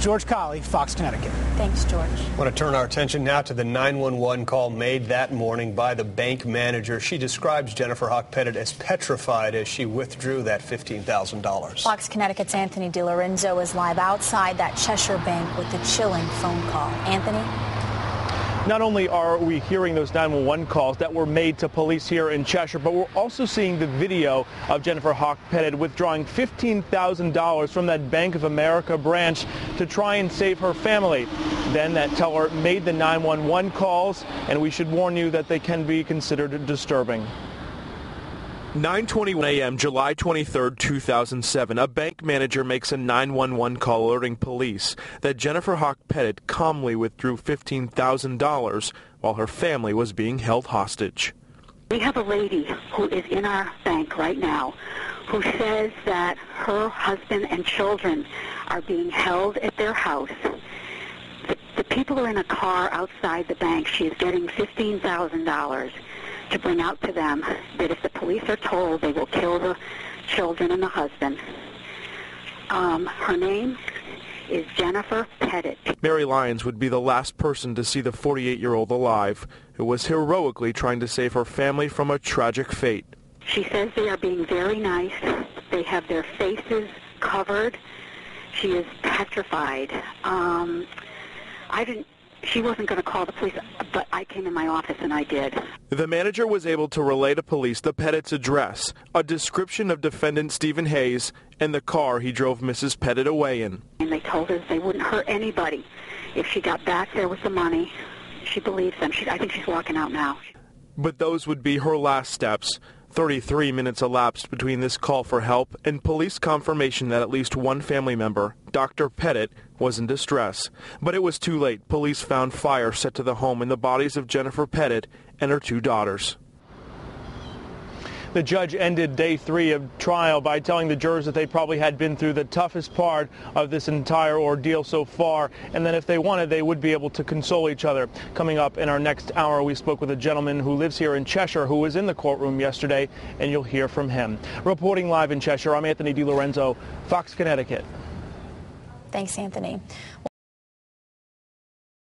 George Colley, Fox, Connecticut. Thanks, George. I want to turn our attention now to the 911 call made that morning by the bank manager. She describes Jennifer Hauck Pettit as petrified as she withdrew that $15,000. Fox Connecticut's Anthony DiLorenzo is live outside that Cheshire bank with the chilling phone call. Anthony? Not only are we hearing those 911 calls that were made to police here in Cheshire, but we're also seeing the video of Jennifer Hauck Pettit withdrawing $15,000 from that Bank of America branch to try and save her family. Then that teller made the 911 calls, and we should warn you that they can be considered disturbing. 9:21 a.m. July 23, 2007, a bank manager makes a 911 call alerting police that Jennifer Hauck Pettit calmly withdrew $15,000 while her family was being held hostage. We have a lady who is in our bank right now who says that her husband and children are being held at their house. The people are in a car outside the bank. She is getting $15,000 to bring out to them that if the police are told, they will kill the children and the husband. Her name is Jennifer Pettit. Mary Lyons would be the last person to see the 48-year-old alive, who was heroically trying to save her family from a tragic fate. She says they are being very nice. They have their faces covered. She is petrified. She wasn't going to call the police, but I came in my office and I did. The manager was able to relay to police the Pettit's address, a description of defendant Stephen Hayes, and the car he drove Mrs. Pettit away in. And they told us they wouldn't hurt anybody if she got back there with the money. She believes them. I think she's walking out now. But those would be her last steps. 33 minutes elapsed between this call for help and police confirmation that at least one family member, Dr. Pettit, was in distress. But it was too late. Police found fire set to the home and the bodies of Jennifer Pettit and her two daughters. The judge ended day 3 of trial by telling the jurors that they probably had been through the toughest part of this entire ordeal so far, and that if they wanted, they would be able to console each other. Coming up in our next hour, we spoke with a gentleman who lives here in Cheshire who was in the courtroom yesterday, and you'll hear from him. Reporting live in Cheshire, I'm Anthony DiLorenzo, Fox, Connecticut. Thanks, Anthony.